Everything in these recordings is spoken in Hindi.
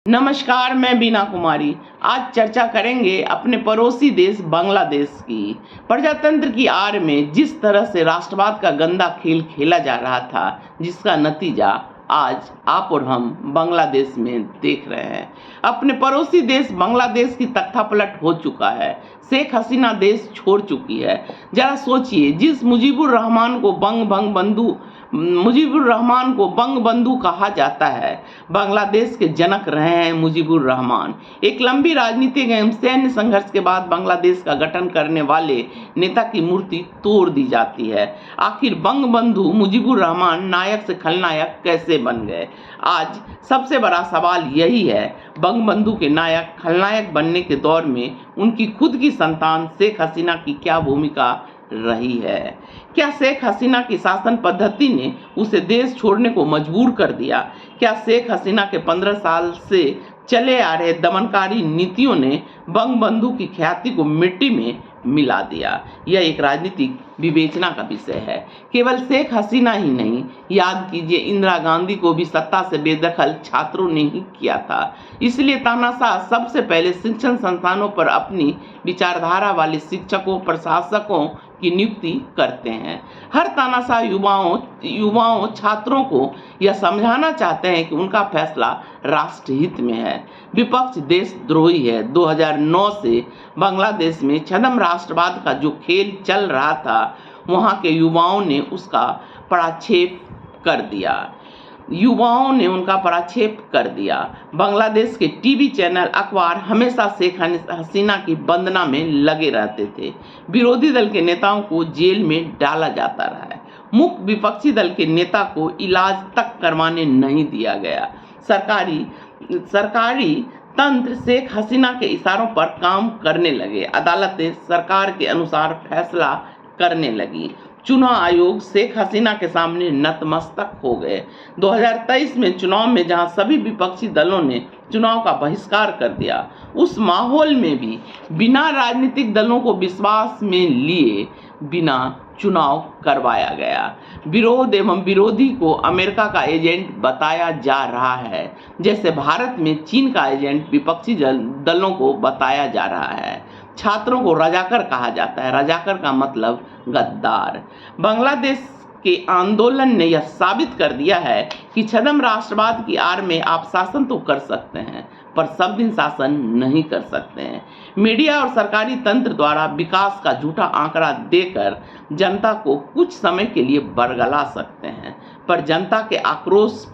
नमस्कार, मैं बीना कुमारी। आज चर्चा करेंगे अपने पड़ोसी देश बांग्लादेश की। प्रजातंत्र की आड़ में जिस तरह से राष्ट्रवाद का गंदा खेल खेला जा रहा था, जिसका नतीजा आज आप और हम बांग्लादेश में देख रहे हैं। अपने पड़ोसी देश बांग्लादेश की तख्तापलट हो चुका है। शेख हसीना देश छोड़ चुकी है। जरा सोचिए, जिस मुजीबुर रहमान को बंग बंधु कहा जाता है, बांग्लादेश के जनक रहे हैं मुजीबुर रहमान। एक लंबी राजनीतिक एवं सैन्य संघर्ष के बाद बांग्लादेश का गठन करने वाले नेता की मूर्ति तोड़ दी जाती है। आखिर बंग बंधु मुजीबुर रहमान नायक से खलनायक कैसे बन गए? आज सबसे बड़ा सवाल यही है। बंग बंधु के नायक खलनायक बनने के दौर में उनकी खुद की संतान शेख हसीना की क्या भूमिका रही है? क्या शेख हसीना की शासन पद्धति ने उसे देश छोड़ने को मजबूर कर दिया? क्या शेख हसीना के 15 साल से चले आ रहे दमनकारी नीतियों ने बंग बंधु की ख्याति को मिट्टी में मिला दिया? यह एक राजनीतिक विवेचना का विषय है। केवल शेख हसीना ही नहीं, याद कीजिए, इंदिरा गांधी को भी सत्ता से बेदखल छात्रों ने ही किया था। इसलिए तानाशाह सबसे पहले शिक्षण संस्थानों पर अपनी विचारधारा वाले शिक्षकों प्रशासकों की नियुक्ति करते हैं। हर तानाशाह युवाओं छात्रों को यह समझाना चाहते हैं कि उनका फैसला राष्ट्रहित में है। विपक्ष देशद्रोही है। 2009 से बांग्लादेश में छद्म राष्ट्रवाद का जो खेल चल रहा था, वहाँ के युवाओं ने उसका पराक्षेप कर दिया। बांग्लादेश के टीवी चैनल, अखबार हमेशा शेख हसीना की वंदना में लगे रहते थे। विरोधी दल के नेताओं को जेल में डाला जाता रहा है। मुख्य विपक्षी दल के नेता को इलाज तक करवाने नहीं दिया गया। सरकारी तंत्र शेख हसीना के इशारों पर काम करने लगे। अदालतें सरकार के अनुसार फैसला करने लगी। चुनाव आयोग शेख हसीना के सामने नतमस्तक हो गए। 2023 में चुनाव में जहां सभी विपक्षी दलों ने चुनाव का बहिष्कार कर दिया, उस माहौल में भी बिना राजनीतिक दलों को विश्वास में लिए बिना चुनाव करवाया गया। विरोध एवं विरोधी को अमेरिका का एजेंट बताया जा रहा है, जैसे भारत में चीन का एजेंट विपक्षी दलों को बताया जा रहा है। छात्रों को रजाकर कहा जाता है। रजाकर का मतलब गद्दार। बांग्लादेश के आंदोलन ने यह साबित कर दिया है कि छद्म राष्ट्रवाद की आड़ में आप शासन तो कर सकते हैं, पर सब दिन शासन नहीं कर सकते हैं। मीडिया और सरकारी तंत्र द्वारा विकास का झूठा आंकड़ा देकर जनता को कुछ समय के लिए बरगला सकते हैं, पर जनता के आक्रोश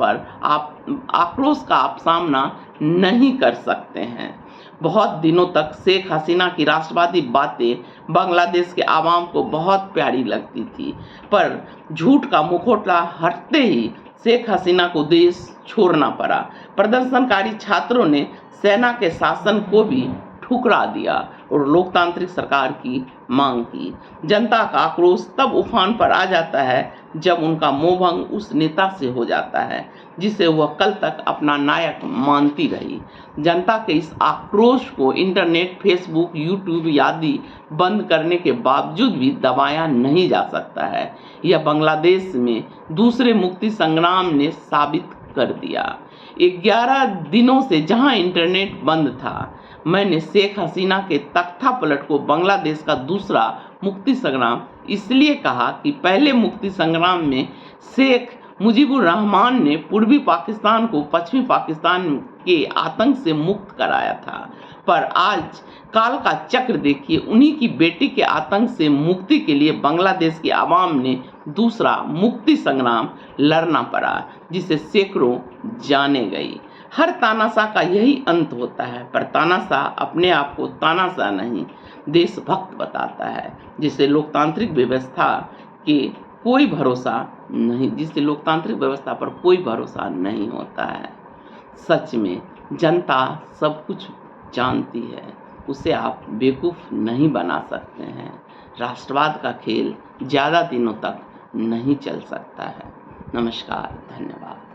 का आप सामना नहीं कर सकते हैं। बहुत दिनों तक शेख हसीना की राष्ट्रवादी बातें बांग्लादेश के आवाम को बहुत प्यारी लगती थी, पर झूठ का मुखौटा हटते ही शेख हसीना को देश छोड़ना पड़ा। प्रदर्शनकारी छात्रों ने सेना के शासन को भी ठुकरा दिया और लोकतांत्रिक सरकार की मांग की। जनता का आक्रोश तब उफान पर आ जाता है जब उनका मोहभंग उस नेता से हो जाता है जिसे वह कल तक अपना नायक मानती रही। जनता के इस आक्रोश को इंटरनेट, फेसबुक, यूट्यूब आदि बंद करने के बावजूद भी दबाया नहीं जा सकता है। यह बांग्लादेश में दूसरे मुक्ति संग्राम ने साबित कर दिया। 11 दिनों से जहां इंटरनेट बंद था, मैंने शेख हसीना के तख्तापलट को बांग्लादेश का दूसरा मुक्ति संग्राम इसलिए कहा कि पहले मुक्ति संग्राम में शेख मुजीबुर रहमान ने पूर्वी पाकिस्तान को पश्चिमी पाकिस्तान के आतंक से मुक्त कराया था, पर आज काल का चक्र देखिए, उन्हीं की बेटी के आतंक से मुक्ति के लिए बांग्लादेश की आवाम ने दूसरा मुक्ति संग्राम लड़ना पड़ा, जिसे सैकड़ों जाने गई। हर तानाशाह का यही अंत होता है, पर तानाशाह अपने आप को तानाशाह नहीं, देशभक्त बताता है, जिसे लोकतांत्रिक व्यवस्था पर कोई भरोसा नहीं होता है। सच में जनता सब कुछ जानती है, उसे आप बेवकूफ़ नहीं बना सकते हैं। राष्ट्रवाद का खेल ज़्यादा दिनों तक नहीं चल सकता है। नमस्कार, धन्यवाद।